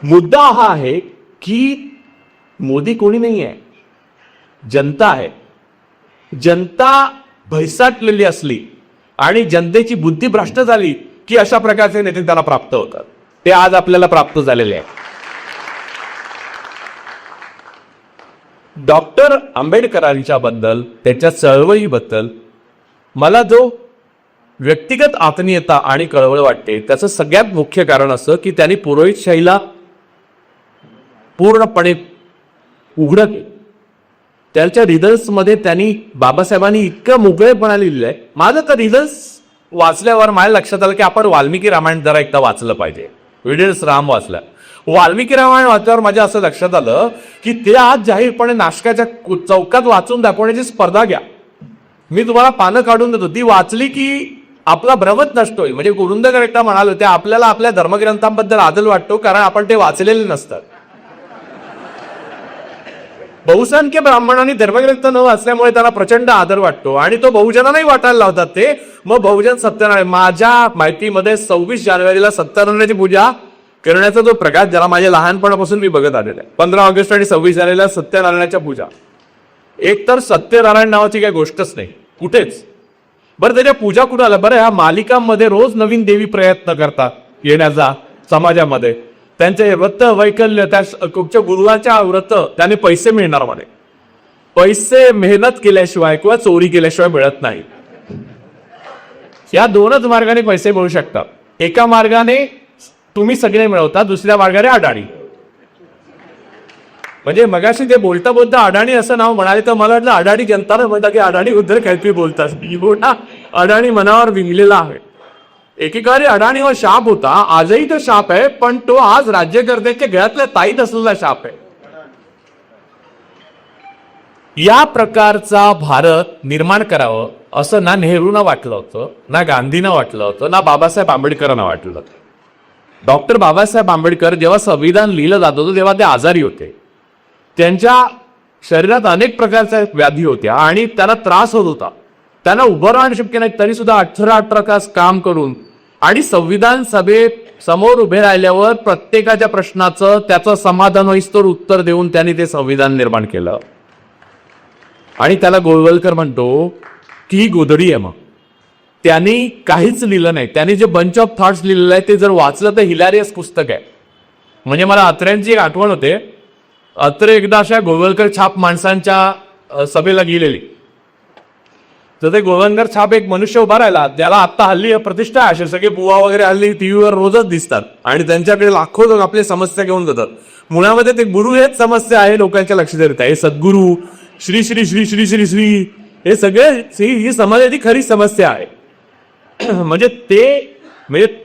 मुद्दा हा आहे की मोदी कोणी नाही आहे, जनता आहे. जनता भैसाटलेली असली आणि जनतेची बुद्धी भ्रष्ट झाली की अशा प्रकारचे नेते त्याला प्राप्त होतात. ते आज आपल्याला प्राप्त झालेले आहे. डॉक्टर आंबेडकरांच्या बद्दल, त्याच्या चळवळीबद्दल मला जो व्यक्तिगत आत्मीयता आणि कळवळ वाटते, त्याचं सगळ्यात मुख्य कारण असं की त्यांनी पुरोहितशाहीला पूर्णपणे उघडं केलं. त्याच्या रिझल्ट्समध्ये त्यांनी, बाबासाहेबांनी इतकं मोकळेपणा लिहिलेलं आहे. माझं तर रिझल्ट्स वाचल्यावर माझ्या लक्षात आलं की आपण वाल्मिकी रामायण जरा एकदा वाचलं पाहिजे. रिडल्स राम वाचला. वाल्मिकी रामायण वाचल्यावर माझ्या असं लक्षात आलं की ते आज जाहीरपणे नाशकाच्या चौकात वाचून दाखवण्याची स्पर्धा घ्या. मी तुम्हाला पानं काढून देतो, ती वाचली की आपला भ्रमच नष्ट होईल. म्हणजे कुरुंदकर एकदा म्हणाले होते, आपल्याला आपल्या धर्मग्रंथांबद्दल आदर वाटतो कारण आपण ते वाचलेले नसतात. बहुसंख्य ब्राह्मणांनी धर्मग्रंथ न वाचल्यामुळे त्यांना प्रचंड आदर वाटतो आणि तो बहुजनांनाही वाटायला लावतात ते. मग बहुजन सत्यनारायण, माझ्या माहितीमध्ये 26 जानेवारीला सत्यनारायणाची पूजा करण्याचा जो प्रकाश ज्याला माझ्या लहानपणापासून मी बघत आलेला आहे. 15 ऑगस्ट आणि 26 जानेवारीला सत्यनारायणाच्या पूजा. एकतर सत्यनारायण नावाची काही गोष्टच नाही कुठेच. बरं, त्याच्या पूजा कुठं आल्या? बरं, ह्या मालिकांमध्ये रोज नवीन देवी प्रयत्न करतात येण्याचा समाजामध्ये. त्यांचे व्रत वैकल्य, त्या कुठच्या गुरुवांच्या व्रत त्याने पैसे मिळणार मध्ये. पैसे मेहनत केल्याशिवाय किंवा चोरी केल्याशिवाय मिळत नाही. या दोनच मार्गाने पैसे मिळू शकतात. एका मार्गाने तुम्ही सगळे मिळवता, दुसऱ्या मार्गाने अडाणी. म्हणजे मगाशी ते बोलता बोलता अडाणी असं नाव म्हणाले तर मला वाटलं अडाणी जनता म्हणता की अडाणी बद्दल काहीतरी बोलतात. अडाणी मनावर विंगलेला आहे. एकेकाळी अडाणी हा शाप होता, आजही तो शाप आहे, पण तो आज राज्यकर्त्याच्या गळ्यातल्या ताईत असलेला शाप आहे. या प्रकारचा भारत निर्माण करावं असं ना नेहरूंना वाटलं होतं, ना गांधींना वाटलं होतं, ना बाबासाहेब आंबेडकरांना वाटलं होतं. डॉक्टर बाबासाहेब आंबेडकर जेव्हा संविधान लिहिलं जात होतं तेव्हा ते आजारी होते. त्यांच्या शरीरात अनेक प्रकारच्या व्याधी होत्या आणि त्यांना त्रास होत होता. त्यांना उभं राहणं शक्य नाही, तरी सुद्धा 18 तास काम करून आणि संविधान सभेत समोर उभे राहिल्यावर प्रत्येकाच्या प्रश्नाचं त्याचं समाधान होईस्तोवर उत्तर देऊन त्यांनी ते संविधान निर्माण केलं. आणि त्याला गोळवलकर म्हणतो की ही गोधडी आहे. मग त्यांनी काहीच लिहिलं नाही. त्यांनी जे बंच ऑफ थॉट्स लिहिलेलं आहे ते जर वाचलं तर हिलारियस पुस्तक आहे. म्हणजे मला अत्र्यांची एक आठवण होते. अत्रे एकदा अशा गोळवलकर छाप माणसांच्या सभेला गेलेली. तर ते गोळवलकर छाप एक मनुष्य उभा राहिला, त्याला आता हल्ली प्रतिष्ठा आहे, असे सगळे बुवा वगैरे हल्ली टीव्हीवर रोजच दिसतात आणि त्यांच्याकडे लाखो लोक आपली समस्या घेऊन जातात. मुळामध्ये ते गुरु हेच समस्या आहे लोकांच्या लक्षात येत आहे. हे सद्गुरू, श्री श्री श्री श्री श्री श्री हे सगळे ही समाजाची खरी समस्या आहे. म्हणजे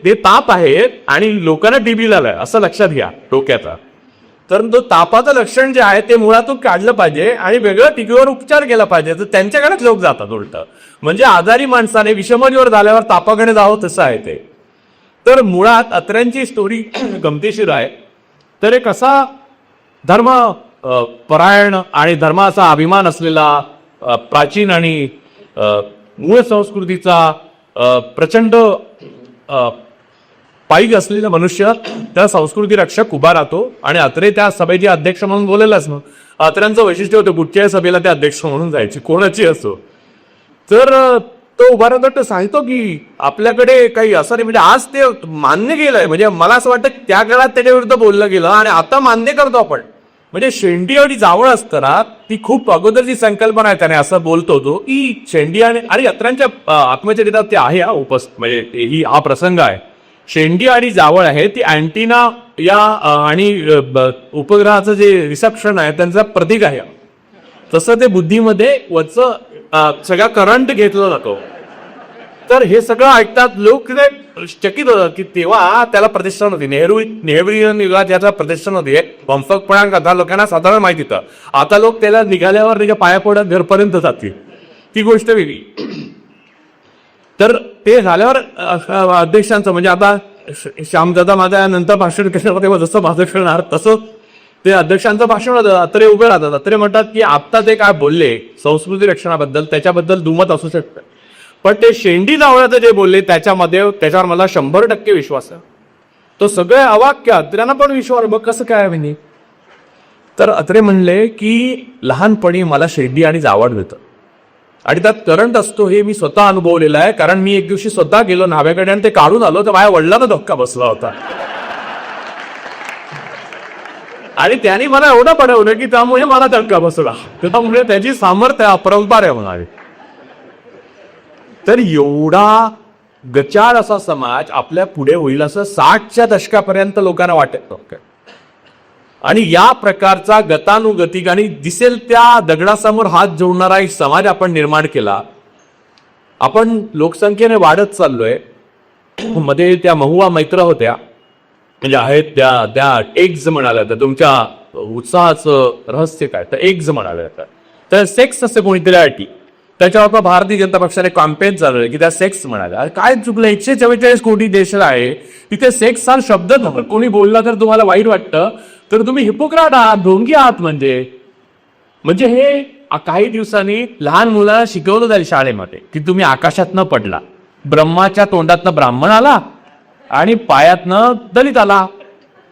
ते ताप आहेत आणि लोकांना टीबी झालाय असं लक्षात घ्या डोक्याचा. तर तो तापाचं लक्षण जे आहे ते मुळातून काढलं पाहिजे आणि वेगळं टीबीवर उपचार केला पाहिजे. तर त्यांच्याकडेच लोक जातात उलट. म्हणजे आजारी माणसाने विषमजीवर झाल्यावर तापाकडे जावं तसं आहे ते. तर मुळात अत्र्यांची स्टोरी गमतीशीर आहे. तर एक असा धर्म परायण आणि धर्माचा अभिमान असलेला प्राचीन आणि मूळ संस्कृतीचा प्रचंड पाईक असलेला मनुष्य त्या संस्कृती रक्षक उभा राहतो आणि अत्रे त्या सभेचे अध्यक्ष म्हणून बोलेलाच. मग अत्र्यांचं वैशिष्ट्य होतं कुठच्याही सभेला ते अध्यक्ष म्हणून जायचे, कोणाची असो. तर तो उभा राहतो, तो सांगतो की आपल्याकडे काही असं नाही. म्हणजे आज ते मान्य केलंय. म्हणजे मला असं वाटतं त्या काळात त्याच्या विरुद्ध बोललं गेलं आणि आता मान्य करतो आपण. म्हणजे शेंडी आणि जावळ असताना ती खूप अगोदरची संकल्पना आहे. त्याने असं बोलतो तो की शेंडी आणि अत्र्यांच्या आत्मचरित्रात ते आहे म्हणजे हा प्रसंग आहे. शेंडी आणि जावळ आहे ती अँटिना या आणि उपग्रहाचं जे रिसेप्शन आहे त्यांचा प्रतीक आहे. तसं ते बुद्धीमध्ये सगळा करंट घेतला जातो. तर हे सगळं ऐकतात लोक चकित होतात की तेव्हा त्याला प्रतिष्ठा नव्हती. नेहरू युगात याचा प्रतिष्ठा नव्हती. बंफकपणा कथा लोकांना साधारण माहिती होतं. आता लोक त्याला निघाल्यावर त्याच्या पाया पडत घरपर्यंत जातील, ती गोष्ट वेगळी. तर ते झाल्यावर अध्यक्षांचं म्हणजे आता श्यामदादा माझ्या नंतर भाषण करणार तेव्हा जसं माझं करणार तसं ते अध्यक्षांचं भाषण होतं. अत्रे उभे राहतात. अत्रे म्हणतात की आता ते काय बोलले संस्कृती रक्षणाबद्दल त्याच्याबद्दल दुमत असू शकतं, पण ते शेंडी जावळाचं जे बोलले त्याच्यावर मला 100% विश्वास आहे. तो सगळे अवाक्य अत्र्यांना पण विश्वास. बघ कसं काय म्हणजे. तर अत्रे म्हणले की लहानपणी मला शेंडी आणि जावळ देतं आणि त्यात करंट असतो हे मी स्वतः अनुभवलेलं आहे. कारण मी एक दिवशी स्वतः गेलो न्हाव्याकडे आणि ते काढून आलो तर माझ्या वडिलांना धक्का बसला होता आणि त्यांनी मला एवढं पडवलं की त्यामुळे मला धक्का बसला. त्यामुळे त्याची सामर्थ्य अपरंपार आहे म्हणाले. तर एवढा गचाळ असा समाज आपल्या पुढे होईल असं 60च्या दशकापर्यंत लोकांना वाटत नव्हतं. आणि या प्रकारचा गतानुगतिक आणि दिसेल त्या दगडासमोर हात जोडणारा एक समाज आपण निर्माण केला. आपण लोकसंख्येने वाढत चाललोय. मध्ये त्या महुआ मैत्र होत्या म्हणजे आहेत त्या एग्ज म्हणाल्या तर तुमच्या उत्साहाचं रहस्य काय तर एग्ज म्हणाल्या तर सेक्स असं कोणीतरी अटी त्याच्यावर भारतीय जनता पक्षाने कॅम्पेन चालवलं की त्या सेक्स म्हणाल्या. काय चुकलं, 144 कोटी देश आहे तिथे सेक्स हा शब्द नव्हता. कोणी बोलला तर तुम्हाला वाईट वाटतं तर तुम्ही हिपोक्राट आहात, ढोंगी आहात. म्हणजे हे काही दिवसांनी लहान मुलाला शिकवलं जाईल शाळेमध्ये की तुम्ही आकाशातनं पडला, ब्रह्माच्या तोंडातनं ब्राह्मण आला आणि पायातनं दलित आला,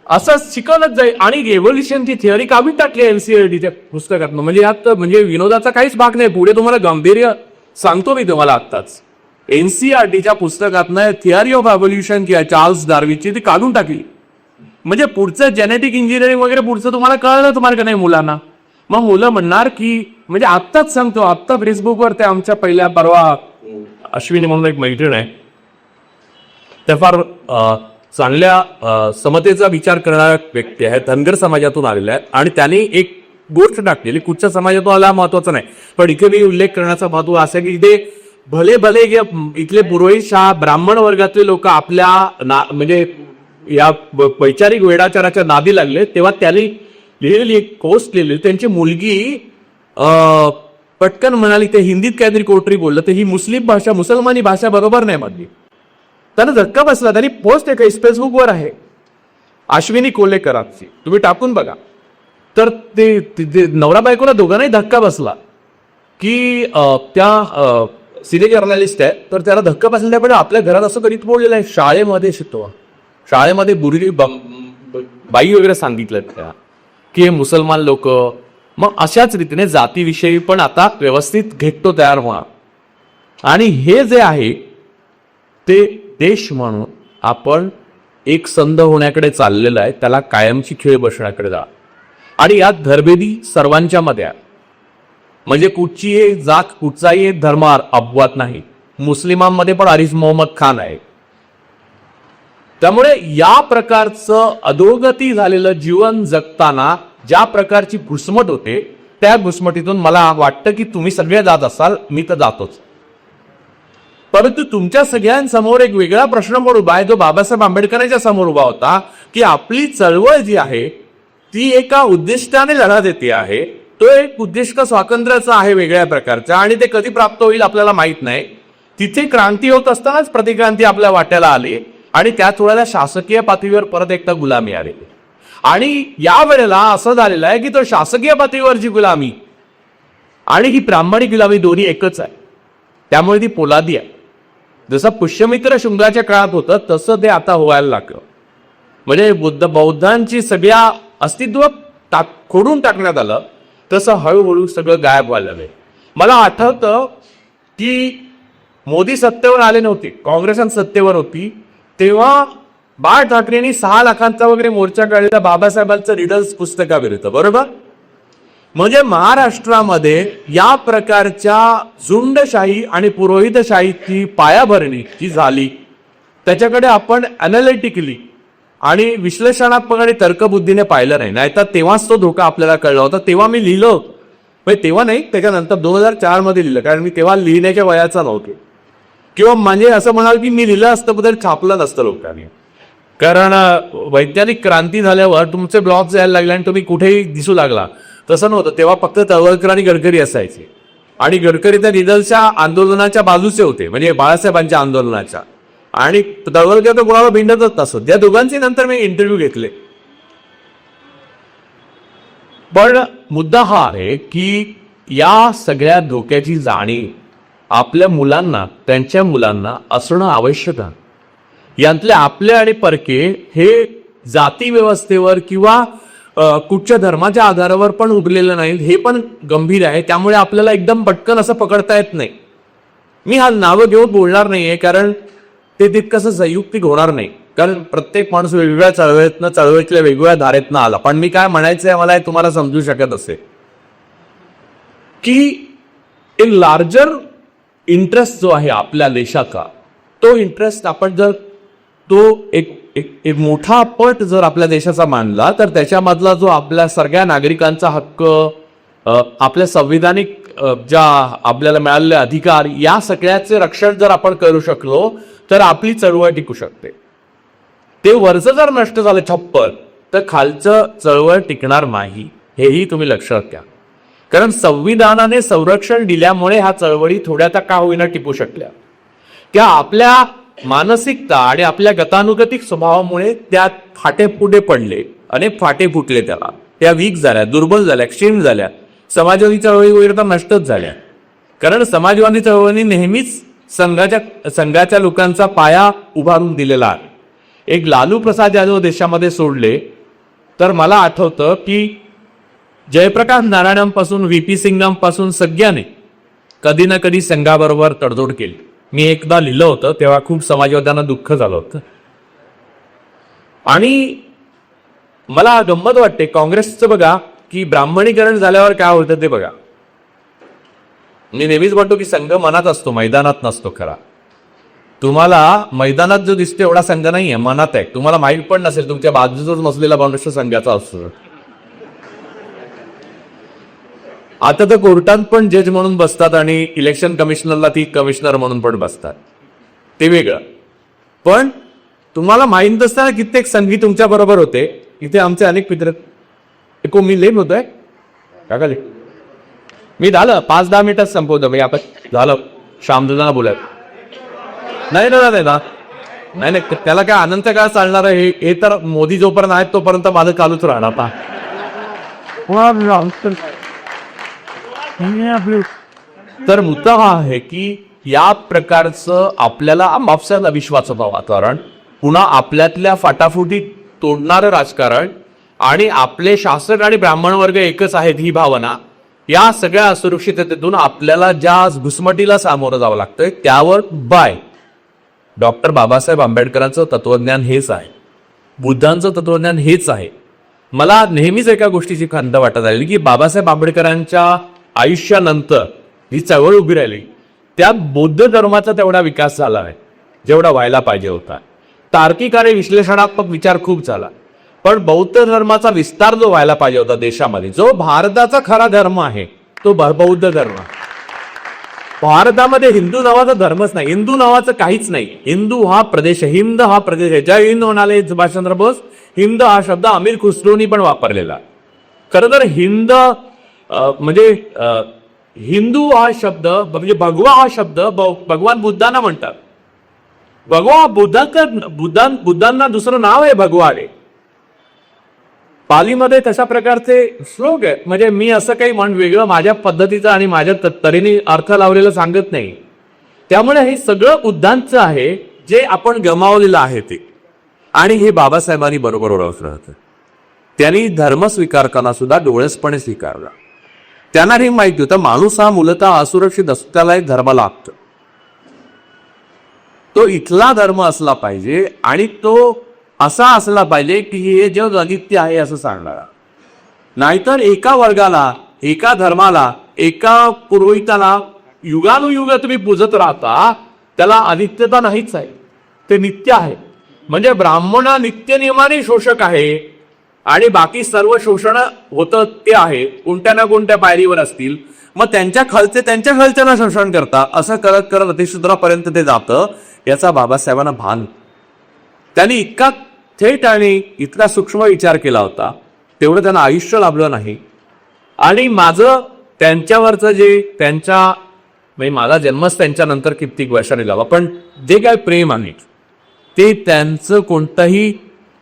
असं शिकवलंच जाईल. आणि रेव्होल्युशनची थिअरी काढून टाकली एनसीईआरटीच्या पुस्तकात. म्हणजे यात म्हणजे विनोदाचा काहीच भाग नाही. पुढे तुम्हाला गांभीर्य सांगतो मी तुम्हाला आत्ताच. एनसीईआरटीच्या पुस्तकातनं थिअरी ऑफ एव्होल्युशन किंवा चार्ल्स डार्विनची ती काढून टाकली. म्हणजे पुढचं जेनेटिक इंजिनिअरिंग वगैरे पुढचं तुम्हाला कळलं तुम्हाला का नाही मुलांना. मग मुलं म्हणणार की म्हणजे आत्ताच सांगतो, आत्ता फेसबुकवर ते आमच्या पहिल्या परवा अश्विनी म्हणून एक मैत्रीण आहे, त्या फार चांगल्या समतेचा विचार करणाऱ्या व्यक्ती आहेत, धनगर समाजातून आलेल्या आहेत. आणि त्यांनी एक गोष्ट टाकलेली, कुठच्या समाजातून आला महत्वाचं नाही, पण इथे मी उल्लेख करण्याचा महत्व असं की इथे भले इथले पुरोहित ब्राह्मण वर्गातले लोक आपल्या म्हणजे या वैचारिक वेडाचाराच्या नादी लागले तेव्हा त्यांनी लिहिलेली एक पोस्ट लिहिली. त्यांची मुलगी पटकन म्हणाली, ते हिंदीत काहीतरी कोटरी बोललं, तर ही मुस्लिम भाषा मुसलमानी भाषा बरोबर नाही म्हणली. त्यांना धक्का बसला. त्यांनी पोस्ट आहे फेसबुकवर आहे अश्विनी कोलेकरांची, तुम्ही टाकून बघा. तर ते नवरा बायकोला दोघांनाही धक्का बसला की त्या सिने जर्नलिस्ट आहे तर त्याला धक्का बसला. पण आपल्या घरात असं करीत बोललेलं आहे, शाळेमध्ये शिकवा, शाळेमध्ये बुरी बाई वगैरे सांगितलं त्या की हे मुसलमान लोक. मग अशाच रीतीने जातीविषयी पण आता व्यवस्थित घेतो तयार व्हा. आणि हे जे आहे ते देश म्हणून आपण एक संध होण्याकडे चाललेलं आहे, त्याला कायमची खीळ बसण्याकडे जा. आणि यात धर्मभेदी सर्वांच्या मध्ये आहे. म्हणजे कुठची एक जात कुठचाही एक धर्म अपवाद नाही. मुस्लिमांमध्ये पण आरिफ मोहम्मद खान आहे. त्यामुळे या प्रकारचं अधोगती झालेलं जीवन जगताना ज्या प्रकारची घुसमट होते त्या घुसमटीतून मला वाटतं की तुम्ही सगळे जात असाल, मी तर जातोच. परंतु तुमच्या सगळ्यांसमोर एक वेगळा प्रश्न पण उभा आहे जो बाबासाहेब आंबेडकरांच्या समोर उभा होता की आपली चळवळ जी आहे ती एका उद्दिष्टाने लढा देते आहे. तो एक उद्दिष्ट स्वातंत्र्याचा आहे वेगळ्या प्रकारचा आणि ते कधी प्राप्त होईल आपल्याला माहित नाही. तिथे क्रांती होत असतानाच प्रतिक्रांती आपल्या वाट्याला आली आणि त्याच वेळेला शासकीय पातळीवर परत एकदा गुलामी आली. आणि या वेळेला असं झालेलं आहे की तो शासकीय पातळीवरची गुलामी आणि ही प्रामाणिक गुलामी दोन्ही एकच आहे. त्यामुळे ती पोलादी आहे. जसं पुष्यमित्र शुंगाच्या काळात होतं तसं ते आता व्हायला लागलं. म्हणजे बौद्धांची सगळ्या अस्तित्व खोडून टाकण्यात आलं, तसं हळूहळू सगळं गायब व्हायला लागलं. मला आठवतं की मोदी सत्तेवर आले नव्हते, काँग्रेस सत्तेवर होती, तेव्हा बाळ ठाकरेंनी 6 लाखांचा वगैरे मोर्चा काढलेला बाबासाहेबांचं रिडल्स पुस्तकाविरुद्ध, बरोबर. म्हणजे महाराष्ट्रामध्ये या प्रकारच्या झुंडशाही आणि पुरोहितशाहीची पायाभरणी जी झाली त्याच्याकडे आपण अनालिटिकली आणि विश्लेषणात्मक आणि तर्कबुद्धीने पाहिलं नाही. नाहीतर तेव्हाच तो धोका आपल्याला कळला होता. तेव्हा मी लिहिलो, म्हणजे तेव्हा नाही, त्याच्यानंतर 2004 मध्ये लिहिलं, कारण मी तेव्हा लिहिण्याच्या वयाचा नव्हतो. किंवा म्हणजे असं म्हणाल की मी लिहिलं असतं पण छापलं नसतं लोकांनी. कारण वैज्ञानिक क्रांती झाल्यावर तुमचे ब्लॉग्स यायला लागले आणि तुम्ही कुठेही दिसू लागला. तसं नव्हतं. तेव्हा फक्त तळवलकर आणि गडकरी असायचे आणि गडकरी त्या रिडल्सच्या आंदोलनाच्या बाजूचे होते, म्हणजे बाळासाहेबांच्या आंदोलनाच्या. आणि तळवलकर तर कोणाला भिंडतच नसत. या दोघांचे नंतर मी इंटरव्ह्यू घेतले. पण मुद्दा हा आहे की या सगळ्या धोक्याची जाणीव आपल्या मुलांना, त्यांच्या मुलांना असणं आवश्यक आहे. यातले आपले आणि परके हे जाती व्यवस्थेवर किंवा कुठच्या धर्माच्या आधारावर पण उरलेलं नाही, हे पण गंभीर आहे. त्यामुळे आपल्याला एकदम पटकन असं पकडता येत नाही. मी हा नावं घेऊन बोलणार नाहीये कारण ते तितकंसं संयुक्तिक होणार नाही, कारण प्रत्येक माणूस वेगवेगळ्या चळवळीतल्या वेगवेगळ्या धारेतनं आला. पण मी काय म्हणायचंय मला तुम्हाला समजू शकत असेल की एक लार्जर इंटरेस्ट जो आहे आपल्या देशाचा, तो इंटरेस्ट आपण जर तो एक मोठा पट जर आपल्या देशाचा मानला तर त्याच्यामधला जो आपल्या सगळ्या नागरिकांचा हक्क, आपल्या संविधानिक ज्या आपल्याला मिळालेले अधिकार, या सगळ्याचे रक्षण जर आपण करू शकलो तर आपली चळवळ टिकू शकते. ते वरचं जर नष्ट झालं छप्पर तर खालचं चळवळ टिकणार नाही, हेही तुम्ही लक्षात घ्या. कारण संविधानाने संरक्षण दिल्यामुळे ह्या चळवळी थोड्या का होईना टिकू शकल्या. त्या आपल्या मानसिकता आणि आपल्या गतानुगतिक स्वभावामुळे त्या फाटे पुढे पडले, अनेक फाटे फुटले, त्याला त्या वीक झाल्या, दुर्बल झाल्या, क्षीण झाल्या. समाजवादी चळवळी वगैरे तर नष्टच झाल्या. कारण समाजवादी चळवळीने नेहमीच संघाच्या लोकांचा पाया उभारून दिलेला आहे. एक लालू प्रसाद यादव देशामध्ये सोडले तर मला आठवतं की जयप्रकाश नारायणांपासून व्ही.पी. सिंगांपासून सगळ्याने कधी ना कधी संघाबरोबर तडजोड केली. मी एकदा लिहिलं होतं, तेव्हा खूप समाजवाद्यांना दुःख झालं होतं. आणि मला गंमत वाटते काँग्रेसचं बघा की ब्राह्मणीकरण झाल्यावर काय होतं ते बघा. मी नेहमीच म्हणतो की संघ मनात असतो, मैदानात नसतो. खरा तुम्हाला मैदानात जो दिसतो एवढा संघ नाहीये, मनात आहे. तुम्हाला माहीत पण नसेल, तुमच्या बाजूचाच नसलेला महाराष्ट्र संघाचा असतो. आता तर कोर्टात पण जज म्हणून बसतात आणि इलेक्शन कमिशनरला ती कमिशनर म्हणून पण बसतात, ते वेगळं. पण तुम्हाला माहीत असताना कित्येक संघी तुमच्या बरोबर होते. इथे आमचे अनेक मित्र, मी लेट होतोय का लेट? मी झालं 5-10 मिनिटात संपवतो. मी आपण झालं श्यामदादांना बोलाय नाही नाही, त्याला काय अनंत काळ चालणार आहे हे तर मोदी जोपर्यंत आहेत तोपर्यंत माझं चालूच राहणार. तर मुद्दा हा आहे की या प्रकारचं आपल्याला मापसाला विश्वासाचं वातावरण, पुन्हा आपल्यातल्या फाटाफुटी तोडणारं राजकारण आणि आपले शासक आणि ब्राह्मण वर्ग एकच आहेत ही भावना, या सगळ्या असुरक्षिततेतून आपल्याला ज्या घुसमटीला सामोरं जावं लागतंय त्यावर डॉक्टर बाबासाहेब आंबेडकरांचं तत्वज्ञान हेच आहे, बुद्धांचं तत्वज्ञान हेच आहे. मला नेहमीच एका गोष्टीची खंत वाटत आली की बाबासाहेब आंबेडकरांच्या आयुष्यानंतर ही चळवळ उभी राहिली, त्यात बौद्ध धर्माचा तेवढा विकास झाला आहे जेवढा व्हायला पाहिजे होता. तार्किक आणि विश्लेषणात्मक विचार खूप झाला, पण बौद्ध धर्माचा विस्तार जो व्हायला पाहिजे होता देशामध्ये, जो भारताचा खरा धर्म आहे तो बौद्ध धर्म. भारतामध्ये हिंदू नावाचा धर्मच नाही, हिंदू नावाचं काहीच नाही. हिंदू हा प्रदेश, हिंद हा प्रदेश आहे. जय हिंद म्हणाले सुभाषचंद्र बोस. हिंद हा शब्द अमीर खुसरोनी पण वापरलेला. खरं तर हिंद म्हणजे हिंदू हा शब्द म्हणजे भगवा हा शब्द भगवान बुद्धांना म्हणतात. भगवा बुद्धांना दुसरं नाव आहे भगवा रे. पालीमध्ये तशा प्रकारचे श्लोक आहे. म्हणजे मी असं काही वेगळं माझ्या पद्धतीचं आणि माझ्या तऱ्हेने अर्थ लावलेलं सांगत नाही. त्यामुळे हे सगळं बुद्धांचं आहे जे आपण गमावलेलं आहे ते. आणि हे बाबासाहेबांनी बरोबर ओळखलं होतं. त्यांनी धर्म स्वीकारताना सुद्धा डोळसपणे स्वीकारला. त्यांना हे माहिती होतं माणूस हा मूलतः असुरक्षित असतो, त्याला एक धर्म लागतो. तो इथला धर्म असला पाहिजे आणि तो असा असला पाहिजे की हे जग अनित्य आहे असं सांगणारा. नाहीतर एका वर्गाला, एका धर्माला, एका पुरोहिताला युगानुयुग तुम्ही पूजत राहता, त्याला अनित्यता नाहीच आहे, ते नित्य आहे. म्हणजे ब्राह्मण नित्य नियमाने शोषक आहे आणि बाकी सर्व शोषण होतं ते आहे, कोणत्या ना कोणत्या पायरीवर असतील. मग त्यांच्या खालच्यांना शोषण करता, असं करत करत अतिशूद्रापर्यंत ते जातं. याचा बाबासाहेबांना भान. त्यांनी इतका थेट आणि इतका सूक्ष्म विचार केला होता, तेवढं त्यांना आयुष्य लाभलं नाही. आणि माझं त्यांच्यावरचं जे म्हणजे माझा जन्मच त्यांच्यानंतर कित्येक वर्षांनी लावा, पण जे काय प्रेम आहे ते त्यांचं कोणतंही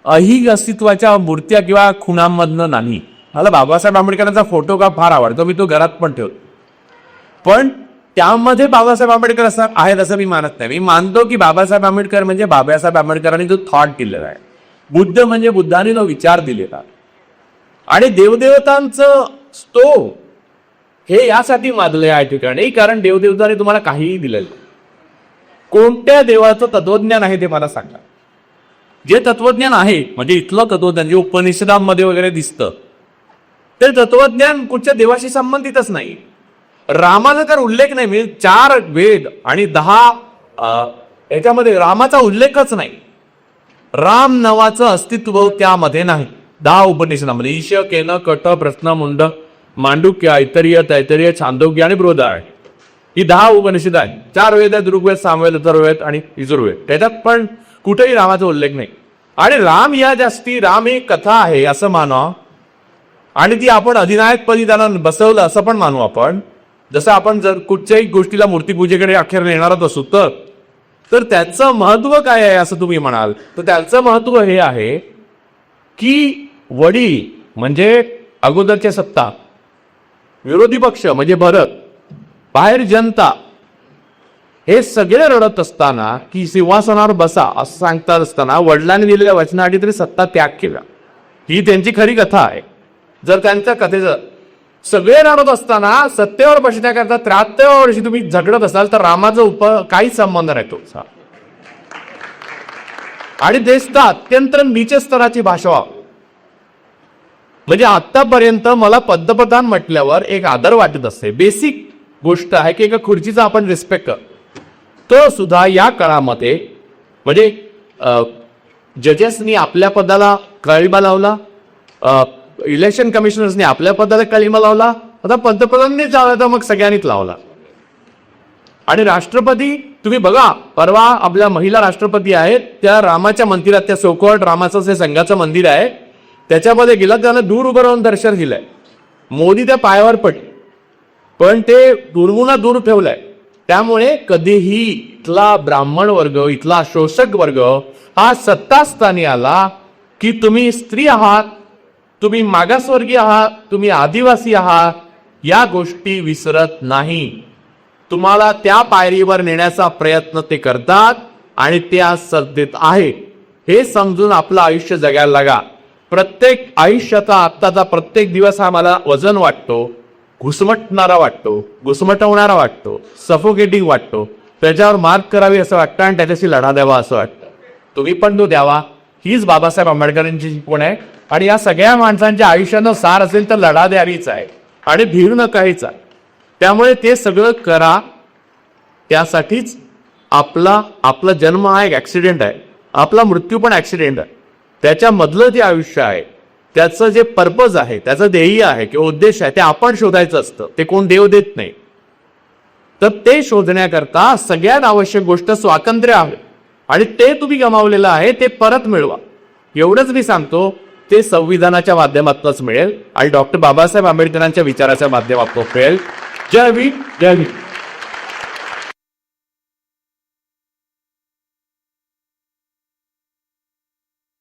अहिग अस्तित्वाच्या मूर्त्या किंवा खुणांमधनं नाही. मला बाबासाहेब आंबेडकरांचा फोटो का फार आवडतो, मी तो घरात पण ठेवतो. पण त्यामध्ये बाबासाहेब आंबेडकर असं आहेत असं मी मानत नाही. मी मानतो की बाबासाहेब आंबेडकर म्हणजे बाबासाहेब आंबेडकरांनी जो थॉट दिलेला आहे, बुद्ध म्हणजे बुद्धाने जो विचार दिलेला. आणि देवदेवतांचं स्तव हे यासाठी मानलं या ठिकाणी कारण देवदेवतांनी तुम्हाला काहीही दिलेलं. कोणत्या देवाचं तत्वज्ञान आहे ते मला सांगा. जे तत्वज्ञान आहे म्हणजे इथलं तत्वज्ञान जे उपनिषदांमध्ये वगैरे दिसतं, ते तत्वज्ञान कुठच्या देवाशी संबंधितच नाही. रामाचा तर उल्लेख नाही. म्हणजे 4 वेद आणि 10 याच्यामध्ये रामाचा उल्लेखच नाही. राम नावाचं अस्तित्व त्यामध्ये नाही. 10 उपनिषदांमध्ये ईश, केन, कट, प्रश्न, मुंड, मांडुक्य, ऐतरीय, तैतरीय, छांदोग्य आणि बृहदारण्य ही 10 उपनिषद आहेत. 4 वेद आहेत, ऋग्वेद, सामवेद, अथर्ववेद आणि यजुर्वेद. त्याच्यात पण कुठेही रामाचा उल्लेख नाही. आणि राम या जास्ती राम एक कथा आहे असं मानवा, आणि ती आपण अधिनायकपदी त्यांना बसवलं असं पण मानू आपण. जसं आपण जर कुठच्याही गोष्टीला मूर्तीपूजेकडे अखेर येणारच असू तर त्याचं महत्व काय आहे असं तुम्ही म्हणाल, तर त्याचं महत्व हे आहे की वडील म्हणजे अगोदरच्या सत्ता, विरोधी पक्ष म्हणजे भरत, बाहेर जनता, हे सगळे रडत असताना की सिंहासनावर बसा असं सांगतात असताना वडिलांनी दिलेल्या वचनाआधी तरी सत्ता त्याग केला. ही त्यांची खरी कथा आहे. जर त्यांच्या कथेचं सगळे रडत असताना सत्तेवर बसण्याकरता 73 वर्षी तुम्ही झगडत असाल तर रामाचा काहीच संबंध नाही तुमचा. आणि देशचा अत्यंत नीच स्तराची भाषा, म्हणजे आतापर्यंत मला पंतप्रधान म्हटल्यावर एक आदर वाटत असते. बेसिक गोष्ट आहे की एका खुर्चीचा आपण रिस्पेक्ट कर. तो सुद्धा या काळामध्ये म्हणजे जजेसनी आपल्या पदाला कळीमा लावला, इलेक्शन कमिशनर्सनी आपल्या पदाला कळीमा लावला, आता पंतप्रधानांनी लावला तर मग सगळ्यांनीच लावला. आणि राष्ट्रपती तुम्ही बघा, परवा आपल्या महिला राष्ट्रपती आहेत त्या रामाच्या मंदिरात, त्या सोकोट रामाचं जे संघाचं मंदिर आहे त्याच्यामध्ये गेला, त्याला दूर उभं राहून दर्शन दिलंय. मोदी त्या पायावर पडले पण ते दुर्गुणा दूर ठेवलंय. त्यामुळे कधीही इथला ब्राह्मण वर्ग, इथला शोषक वर्ग हा सत्तास्थानी आला की तुम्ही स्त्री आहात, तुम्ही मागासवर्गीय आहात, तुम्ही आदिवासी आहात, या गोष्टी विसरत नाही. तुम्हाला त्या पायरीवर नेण्याचा प्रयत्न ते करतात आणि ते आज सत्तेत आहे हे समजून आपलं आयुष्य जगायला लागा. प्रत्येक आयुष्याचा आत्ताचा प्रत्येक दिवस हा मला वजन वाटतो, घुसमटणारा वाटतो, घुसमटवणारा वाटतो, सफोकेटिंग वाटतो. त्याच्यावर मार्क करावी असं वाटतं आणि त्याच्याशी लढा द्यावा असं वाटतं. तुम्ही पण तो द्यावा. हीच बाबासाहेब आंबेडकरांची शिकवण आहे. आणि या सगळ्या माणसांच्या आयुष्यानं सार असेल तर लढा द्यावीच आहे आणि भीड नकाहीच आहे. त्यामुळे ते सगळं करा. त्यासाठीच आपला जन्म हा एक ऍक्सिडेंट आहे, आपला मृत्यू पण ऍक्सिडेंट आहे. त्याच्यामधलं जे आयुष्य आहे त्याचं जे पर्पज आहे, त्याचं ध्येय आहे किंवा उद्देश आहे ते आपण शोधायचं असतं. ते कोण देव देत नाही. तर ते शोधण्याकरता सगळ्यात आवश्यक गोष्ट स्वातंत्र्य आहे आणि ते तुम्ही गमावलेलं आहे ते परत मिळवा. एवढंच मी सांगतो. ते संविधानाच्या माध्यमातूनच मिळेल आणि डॉक्टर बाबासाहेब आंबेडकरांच्या विचाराच्या माध्यमातून मिळेल. जय भीम, जय भीम.